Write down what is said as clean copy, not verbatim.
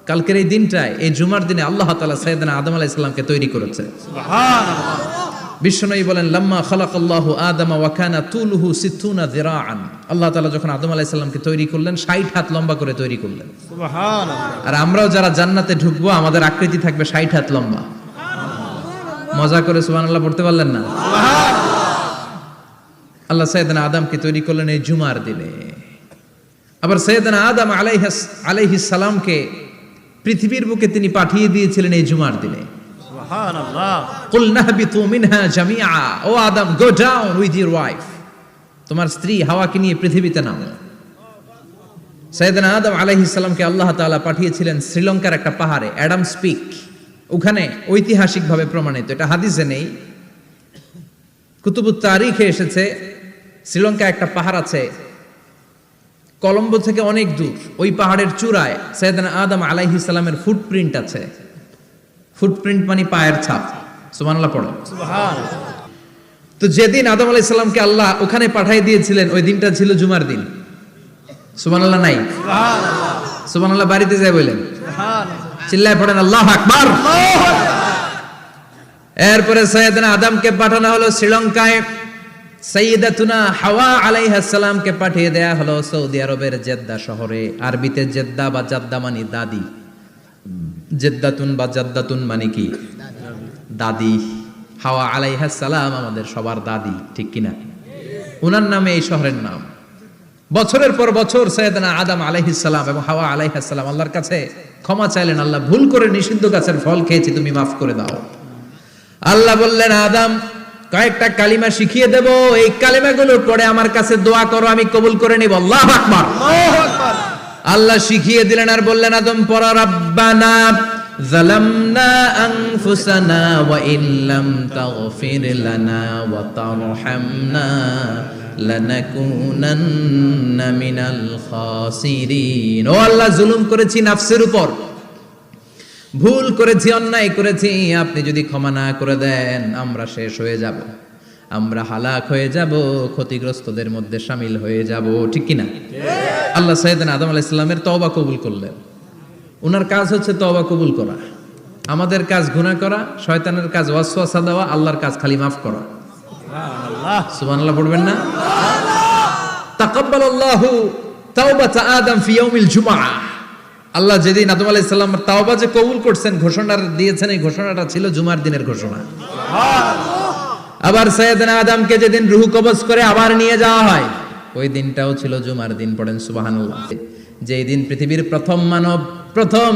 কালকের এই দিনটায়, এই জুমার দিনে আল্লাহ তাআলা সাইয়েদনা আদম আলাইহিস সালামকে তৈরি করেছে। সুবহানাল্লাহ। বিশ্বনবী বলেন, লাম্মা খালাকাল্লাহু আদামা ওয়া কানা তুলুহু 60 যিরাআন। আল্লাহ তাআলা যখন আদম আলাইহিস সালামকে তৈরি করলেন 60 হাত লম্বা করে তৈরি করলেন। সুবহানাল্লাহ। আর আমরাও যারা জান্নাতে ঢুকবো আমাদের আকৃতি থাকবে 60 হাত লম্বা। মজা করে সুবহানাল্লাহ পড়তে পারলেন না? আল্লাহ সাইয়েদনা আদমকে তৈরি করলেন এই জুমার দিনে। আবার সাইয়েদনা আদম আলাইহিস সালামকে পৃথিবীর বুকে তিনি পাঠিয়ে দিয়েছিলেন এই জুমার দিনে। সুবহানাল্লাহ। কুল নাহবিতু মিনহা জামিআ, ও Adam, go down with your wife, তোমার স্ত্রী হাওয়াকে নিয়ে পৃথিবীতে নামো। সাইয়েদনা আদম আলাইহিস সালামকে আল্লাহ তাআলা পাঠিয়েছিলেন শ্রীলঙ্কার একটা পাহাড়ে, অ্যাডামস পিক। ওখানে ঐতিহাসিকভাবে প্রমাণিত, এটা হাদিসে নেই, কুতুবুত তারিখে এসেছে। শ্রীলঙ্কা একটা পাহাড় আছে, কলম্বো থেকে অনেক দূর। ওই পাহাড়ের চূড়ায় সাইয়েদনা আদম আলাইহিস সালামের ফুটপ্রিন্ট আছে। ফুটপ্রিন্ট মানে পায়ের ছাপ। সুবহানাল্লাহ পড়ো। সুবহানাল্লাহ। তো যেদিন আদম আলাইহিস সালামকে আল্লাহ ওখানে পাঠিয়ে দিয়েছিলেন ওই দিনটা ছিল জুমার দিন। সুবহানাল্লাহ নাই? সুবহানাল্লাহ। সুবহানাল্লাহ বাড়িতে যায় বলেন, সুবহানাল্লাহ। চিল্লায় পড়েন আল্লাহু আকবার। এরপরে সাইয়েদনা আদমকে পাঠানো হলো শ্রীলঙ্কায়। সাইয়্যিদাতুনা হাওয়া আলাইহিস সালামকে পাঠিয়ে দেয়া হলো সৌদি আরবের জেদ্দা শহরে। আরবিতে জেদ্দা বা জাদ্দা মানে দাদি। জেদ্দাতুন বা জাদ্দাতুন মানে কি? দাদি। হাওয়া আলাইহিস সালাম আমাদের সবার দাদি, ঠিক কিনা? ওনার নামে এই শহরের নাম। বছরের পর বছর সাইয়েদনা আদম আলাইহিস সালাম এবং হাওয়া আলাইহিস সালাম আল্লাহর কাছে ক্ষমা চাইলেন, আল্লাহ ভুল করে নিষিদ্ধ গাছের ফল খেয়েছি, তুমি মাফ করে দাও। আল্লাহ বললেন, আদম, কয়েকটা কালিমা শিখিয়ে দেব, এই কালিমাগুলোর পরে আমার কাছে দোয়া করো, আমি কবুল করে নিব। আল্লাহু আকবার। আল্লাহু আকবার। আল্লাহ শিখিয়ে দিলেন আর বললেন, আদম পড়ো, রাব্বানা যালামনা আনফুসানা ওয়া ইল্লাম তাগফির লানা ওয়া তারহামনা লানাকুনান্না মিনাল খাসিরিন। ও আল্লাহ, জুলুম করেছি নাফসের উপর, ভুল করেছি, অন্যায় করেছি, আপনি যদি ক্ষমা না করে দেন আমরা শেষ হয়ে যাব, আমরা হালাক হয়ে যাব, ক্ষতিগ্রস্তদের মধ্যে শামিল হয়ে যাব, ঠিক কিনা? আল্লাহ সাইয়েদনা আদম আলাইহিস সালামের তওবা কবুল করলেন। ওনার কাজ হচ্ছে তওবা কবুল করা, আমাদের কাজ গুনাহ করা, শয়তানের কাজ ওয়াসওয়াসা দেওয়া, আল্লাহর কাজ খালি মাফ করা। সুবহানাল্লাহ। সুবহানাল্লাহ পড়বেন না? তাকাব্বালাল্লাহু তাওবাতা আদম ফি ইয়াউমিল জুমআহ। আল্লাহ যেদিন আদম আলাইহিস সালামের তাওবা যে কবুল করছেন, ঘোষণা দিয়েছেন, এই ঘোষণাটা ছিল জুমার দিনের ঘোষণা। আবার সাইয়েদনা আদমকে যেদিন রূহ কবজ করে আবার নিয়ে যাওয়া হয়, ওই দিনটাও ছিল জুমার দিন। পড়েন সুবহানাল্লাহ। যেই দিন পৃথিবীর প্রথম মানব, প্রথম